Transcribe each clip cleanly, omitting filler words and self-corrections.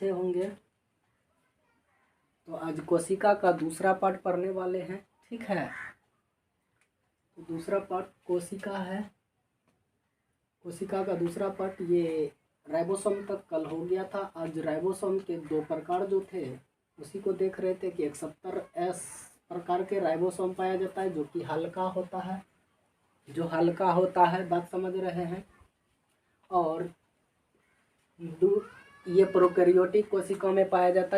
अच्छे होंगे। तो आज कोशिका का दूसरा पार्ट पढ़ने वाले हैं, ठीक है। तो दूसरा पार्ट कोशिका है। कोशिका का दूसरा पार्ट ये राइबोसोम तक कल हो गया था। आज राइबोसोम के दो प्रकार जो थे उसी को देख रहे थे कि 170S प्रकार के राइबोसोम पाया जाता है जो कि हल्का होता है, बात समझ रहे हैं। और ये प्रोकैरियोटिक कोशिकाओं में पाया जाता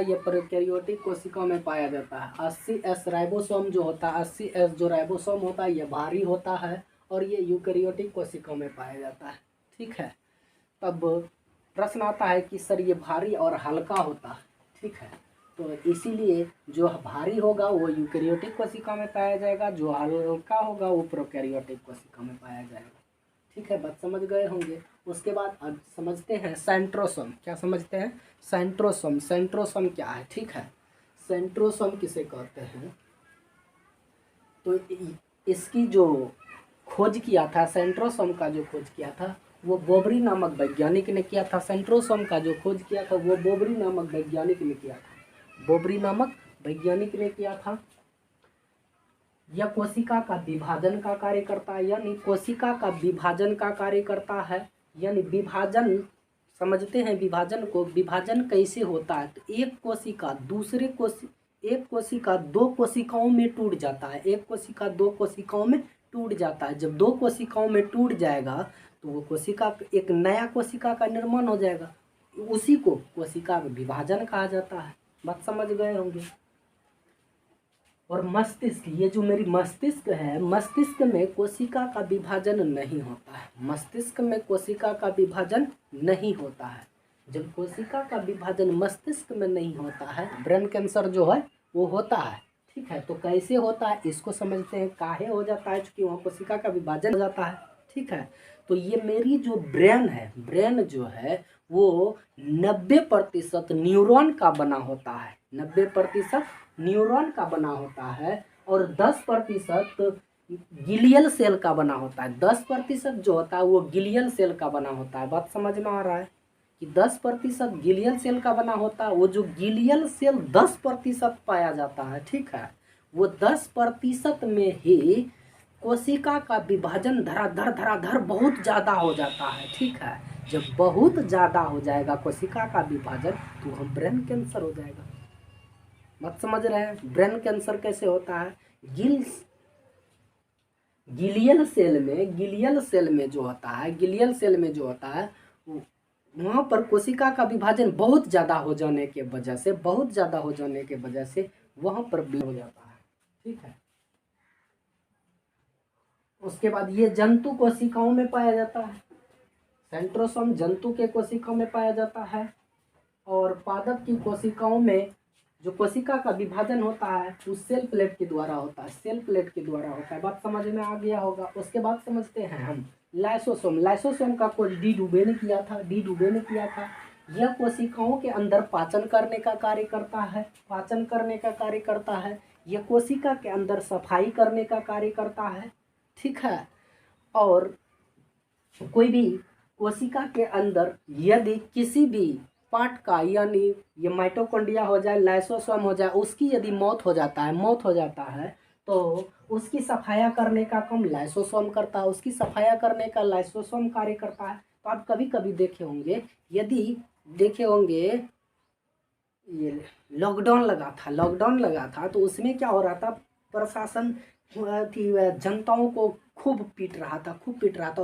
है, 80S राइबोसोम जो होता है, 80S जो राइबोसोम होता है ये भारी होता है और ये यूकैरियोटिक कोशिकाओं में पाया जाता है, ठीक है। तब प्रश्न आता है कि सर ये भारी और हल्का होता है, ठीक है। तो इसीलिए जो भारी होगा वो यूकैरियोटिक कोशिका में पाया जाएगा, जो हल्का होगा वो प्रोकैरियोटिक कोशिका में पाया जाएगा, ठीक है। बात समझ गए होंगे। उसके बाद अब समझते हैं सेंट्रोसोम। क्या समझते हैं? सेंट्रोसोम। सेंट्रोसोम क्या है, ठीक है। सेंट्रोसोम किसे कहते हैं? तो इसकी जो खोज किया था, सेंट्रोसोम का जो खोज किया था वो बोबरी नामक वैज्ञानिक ने किया था। सेंट्रोसोम का जो खोज किया था वो बोबरी नामक वैज्ञानिक ने किया था। बोबरी नामक वैज्ञानिक ने किया था। यह कोशिका का विभाजन का कार्य करता है, यानी कोशिका का विभाजन का कार्य करता है। यानी विभाजन समझते हैं विभाजन को। विभाजन कैसे होता है? तो एक कोशिका दो कोशिकाओं में टूट जाता है। एक कोशिका दो कोशिकाओं में टूट जाता है। जब दो कोशिकाओं में टूट जाएगा तो वो कोशिका एक नया कोशिका का निर्माण हो जाएगा। उसी को कोशिका विभाजन कहा जाता है। बात समझ गए होंगे। और मस्तिष्क, ये जो मेरी मस्तिष्क है, मस्तिष्क में कोशिका का विभाजन नहीं होता है। मस्तिष्क में कोशिका का विभाजन नहीं होता है। जब कोशिका का विभाजन मस्तिष्क में नहीं होता है, ब्रेन कैंसर जो है वो होता है, ठीक है। तो कैसे होता है इसको समझते हैं। काहे हो जाता है? क्योंकि वहाँ कोशिका का विभाजन हो जाता है, ठीक है। तो ये मेरी जो ब्रेन है, ब्रेन जो है वो 90% न्यूरॉन का बना होता है। 90% न्यूरॉन का बना होता है और 10% गिलियल सेल का बना होता है। 10% जो होता है वो गिलियल सेल का बना होता है। बात समझ में आ रहा है कि 10% गिलियल सेल का बना होता है। वो जो गिलियल सेल 10% पाया जाता है, ठीक है, वो 10% में ही कोशिका का विभाजन धराधर बहुत ज़्यादा हो जाता है, ठीक है। जब बहुत ज़्यादा हो जाएगा कोशिका का विभाजन तो हम ब्रेन कैंसर हो जाएगा। मत समझ रहे हैं? ब्रेन कैंसर कैसे होता है? गिलियल सेल में जो होता है वहाँ पर कोशिका का विभाजन बहुत ज़्यादा हो जाने के वजह से वहाँ पर ब्रेन हो जाता है, ठीक है। उसके बाद ये जंतु कोशिकाओं में पाया जाता है। सेंट्रोसोम जंतु के कोशिकाओं में पाया जाता है और पादप की कोशिकाओं में जो कोशिका का विभाजन होता है वो सेल प्लेट के द्वारा होता है। बात समझ में आ गया होगा। उसके बाद समझते हैं हम लाइसोसोम का खोज डी डुबे ने किया था। यह कोशिकाओं के अंदर पाचन करने का कार्य करता है। यह कोशिका के अंदर सफाई करने का कार्य करता है, ठीक है। और कोई भी कोशिका के अंदर यदि किसी भी पार्ट का, यानी ये माइटोकॉन्ड्रिया हो जाए, लाइसोसोम हो जाए, उसकी यदि मौत हो जाता है तो उसकी सफाया करने का काम लाइसोसोम करता है। उसकी सफाया करने का लाइसोसोम कार्य करता है। तो आप कभी कभी देखे होंगे ये लॉकडाउन लगा था तो उसमें क्या हो रहा था, प्रशासन जनताओं को खूब पीट रहा था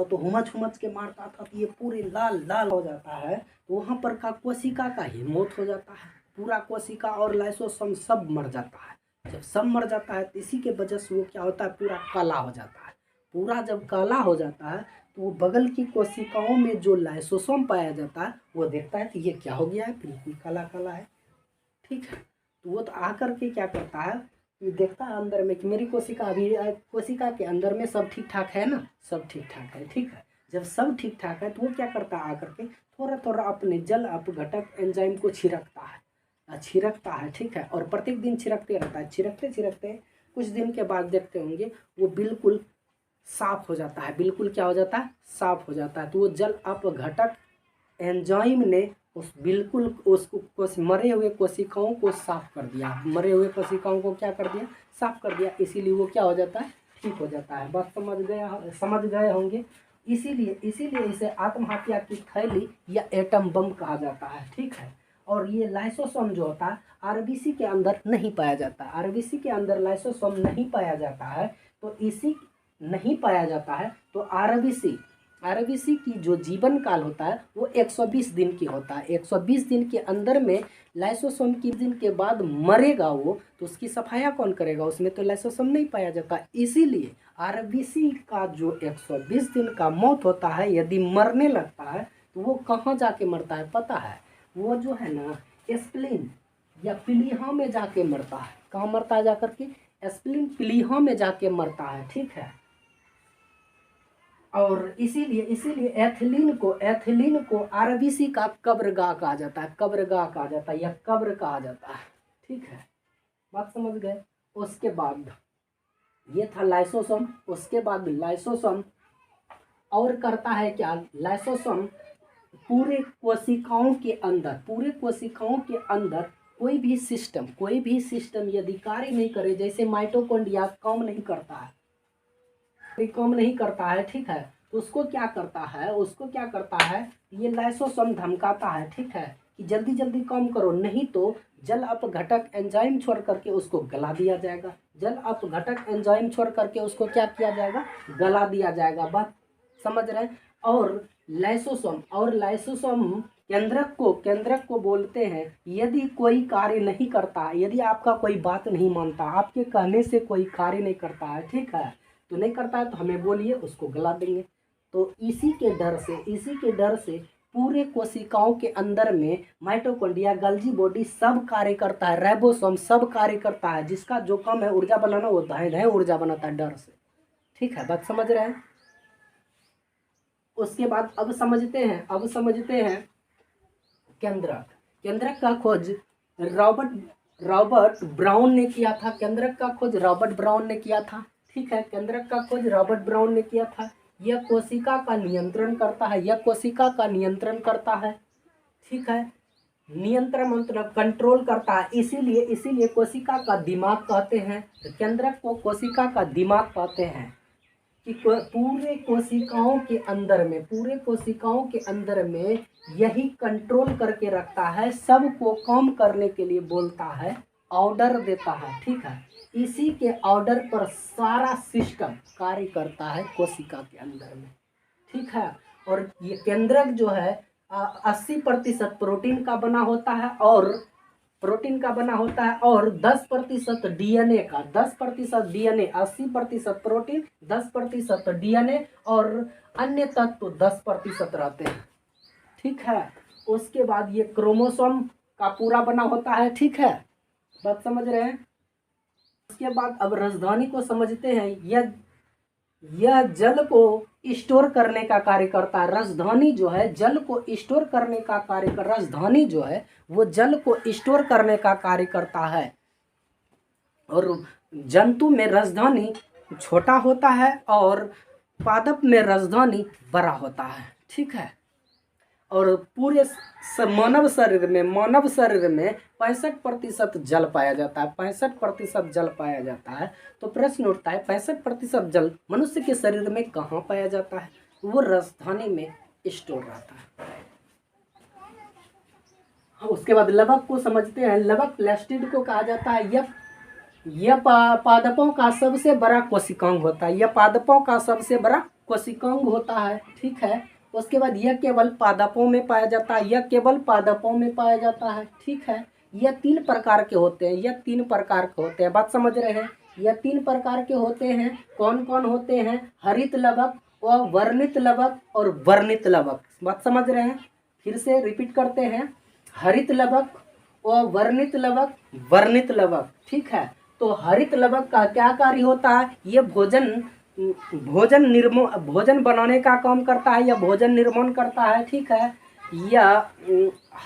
तो हुमच के मारता था तो ये पूरे लाल हो जाता है। तो वहाँ पर का कोशिका का ही मौत हो जाता है। पूरा कोशिका और लाइसोसोम सब मर जाता है। जब सब मर जाता है तो इसी के वजह से वो क्या होता है, पूरा काला हो जाता है। पूरा जब काला हो जाता है तो वो बगल की कोशिकाओं में जो लाइसोसोम पाया जाता है वो देखता है कि ये क्या हो गया है, बिल्कुल काला है, ठीक है। तो वो तो आकर के क्या करता है, ये देखता है अंदर में कि मेरी कोशिका के अंदर में सब ठीक ठाक है ना, सब ठीक ठाक है, ठीक है। जब सब ठीक ठाक है तो वो क्या करता है, आकर के थोड़ा अपने जल अपघटक एंजाइम को छिड़कता है, ठीक है। और प्रत्येक दिन छिड़कते रहता है। छिड़कते कुछ दिन के बाद देखते होंगे वो बिल्कुल साफ हो जाता है। बिल्कुल क्या हो जाता है, साफ हो जाता है। तो वो जल अपघटक एंजाइम ने उस बिल्कुल उसको मरे हुए कोशिकाओं को साफ कर दिया, मरे हुए कोशिकाओं को क्या कर दिया, साफ कर दिया, इसीलिए वो क्या हो जाता है, ठीक हो जाता है। बात समझ गए होंगे। इसीलिए इसे आत्महत्या की थैली या एटम बम कहा जाता है, ठीक है। और ये लाइसोसोम जो होता है आरबीसी के अंदर नहीं पाया जाता, आरबीसी के अंदर लाइसोसोम नहीं पाया जाता है। तो इसी नहीं पाया जाता है तो आरबीसी की जो जीवन काल होता है वो 120 दिन की होता है। 120 दिन के अंदर में लाइसोसोम की दिन के बाद मरेगा वो, तो उसकी सफाया कौन करेगा, उसमें तो लाइसोसोम नहीं पाया जाता। इसीलिए आरबीसी का जो 120 दिन का मौत होता है, यदि मरने लगता है तो वो कहाँ जाके मरता है पता है, वो जो है ना स्प्लीन या प्लीहा में जाके मरता है। कहाँ मरता है जाकर के, स्प्लीन प्लीहा में जाके मरता है, ठीक है। और इसीलिए एथिलीन को आरबीसी का कब्रगाह कहा जाता है, कब्रगाह कहा जाता है या कब्र कहा जाता है, ठीक है। बात समझ गए। उसके बाद ये था लाइसोसोम। उसके बाद लाइसोसोम और करता है क्या, लाइसोसोम पूरे कोशिकाओं के अंदर कोई भी सिस्टम यदि कार्य नहीं करे, जैसे माइटोकॉन्ड्रिया काम नहीं करता है, ठीक है, तो उसको क्या करता है, ये लाइसोसोम धमकाता है, ठीक है, कि जल्दी जल्दी काम करो, नहीं तो जल अपघटक एंजाइम छोड़ करके उसको गला दिया जाएगा। जल अपघटक एंजाइम छोड़ करके उसको क्या किया जाएगा, गला दिया जाएगा। बात समझ रहे हैं। और लाइसोसोम केंद्रक को बोलते हैं, यदि कोई कार्य नहीं करता, यदि आपका कोई बात नहीं मानता, आपके कहने से कोई कार्य नहीं करता है, ठीक है, तो नहीं करता है तो हमें बोलिए, उसको गला देंगे। तो इसी के डर से पूरे कोशिकाओं के अंदर में माइटोकॉन्ड्रिया, गल्जी बॉडी सब कार्य करता है, राइबोसोम सब कार्य करता है, जिसका जो काम है ऊर्जा बनाना, वो धाए ऊर्जा बनाता है डर से, ठीक है। बात समझ रहे हैं। उसके बाद अब समझते हैं केंद्रक का खोज रॉबर्ट ब्राउन ने किया था। केंद्रक का खोज रॉबर्ट ब्राउन ने किया था, ठीक है। केंद्रक का खोज रॉबर्ट ब्राउन ने किया था। यह कोशिका का नियंत्रण करता है, ठीक है। नियंत्रण मतलब कंट्रोल करता है, इसीलिए कोशिका का दिमाग कहते हैं। तो केंद्रक को कोशिका का दिमाग कहते हैं कि पूरे कोशिकाओं के अंदर में यही कंट्रोल करके रखता है, सबको काम करने के लिए बोलता है, ऑर्डर देता है, ठीक है। इसी के ऑर्डर पर सारा सिस्टम कार्य करता है कोशिका के अंदर में, ठीक है। और ये केंद्रक जो है 80% प्रोटीन का बना होता है और 10% डीएनए का, 10% डीएनए, 80% प्रोटीन, 10% डीएनए और अन्य तत्व 10% रहते हैं, ठीक है। उसके बाद ये क्रोमोसोम का पूरा बना होता है, ठीक है। बात समझ रहे हैं। उसके बाद अब राजधानी को समझते हैं। यह जल को स्टोर करने का कार्य करता है। राजधानी जो है जल को स्टोर करने का कार्य कर, राजधानी जो है वो जल को स्टोर करने का कार्य करता है। और जंतु में राजधानी छोटा होता है और पादप में राजधानी बड़ा होता है, ठीक है। और पूरे मानव शरीर में 65% जल पाया जाता है, 65% जल पाया जाता है। तो प्रश्न उठता है 65% जल मनुष्य के शरीर में कहाँ पाया जाता है, वो राजधानी में स्टोर रहता है। उसके बाद लवक को समझते हैं। लवक प्लास्टिड को कहा जाता है। यह पादपों का सबसे बड़ा कोशिकांग होता है, ठीक है। उसके बाद यह केवल पादपों में पाया जाता है, ठीक है। यह 3 प्रकार के होते हैं, बात समझ रहे हैं। यह 3 प्रकार के होते हैं। कौन कौन होते हैं, हरित लवक और वर्णित लवक और वर्णित लवक। बात समझ रहे हैं, फिर से रिपीट करते हैं, हरित लवक और वर्णित लवक, वर्णित लवक, ठीक है। तो हरित लवक का क्या कार्य होता है, ये भोजन बनाने का काम करता है या भोजन निर्माण करता है, ठीक है। यह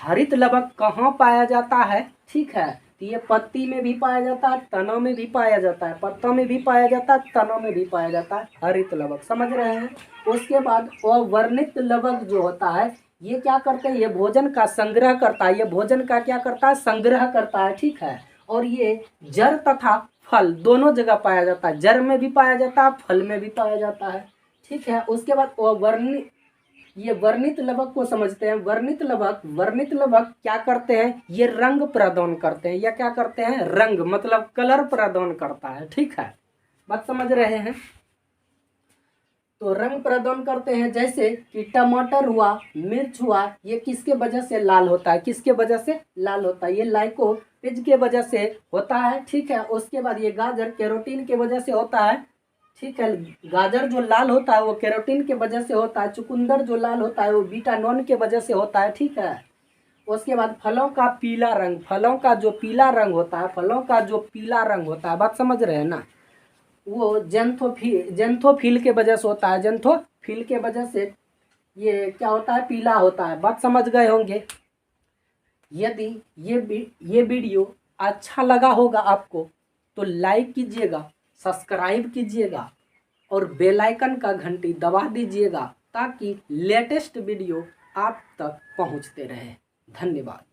हरित लवक कहाँ पाया जाता है, ठीक है। तो ये पत्ती में भी पाया जाता है, तना में भी पाया जाता है, पत्ता में भी पाया जाता है, तना में भी पाया जाता है हरित लवक, समझ रहे हैं। उसके बाद अवर्णित लवक जो होता है ये क्या करते हैं, ये भोजन का संग्रह करता है, ये भोजन का क्या करता है, संग्रह करता है, ठीक है। और ये जड़ तथा फल दोनों जगह पाया जाता है, जड़ में भी पाया जाता है, फल में भी पाया जाता है, ठीक है। उसके बाद ये वर्णित लवक को समझते हैं। वर्णित लवक क्या करते हैं, ये रंग प्रदान करते हैं, या क्या करते हैं, रंग मतलब कलर प्रदान करता है, ठीक है। बात समझ रहे हैं। तो रंग प्रदान करते हैं, जैसे कि टमाटर हुआ, मिर्च हुआ, ये किसके वजह से लाल होता है, किसके वजह से लाल होता है, ये लाइकोपेज के वजह से होता है, ठीक है। उसके बाद ये गाजर कैरोटीन के वजह से होता है, ठीक है। गाजर जो लाल होता है वो कैरोटीन के वजह से होता है। चुकंदर जो लाल होता है वो बीटानॉन के वजह से होता है, ठीक है। उसके बाद फलों का पीला रंग, फलों का जो पीला रंग होता है, बात समझ रहे हैं ना, वो जेंथोफिल के वजह से होता है, जेंथोफिल के वजह से ये क्या होता है, पीला होता है। बात समझ गए होंगे। यदि ये वीडियो अच्छा लगा होगा आपको तो लाइक कीजिएगा, सब्सक्राइब कीजिएगा और बेल आइकन का घंटी दबा दीजिएगा, ताकि लेटेस्ट वीडियो आप तक पहुंचते रहे। धन्यवाद।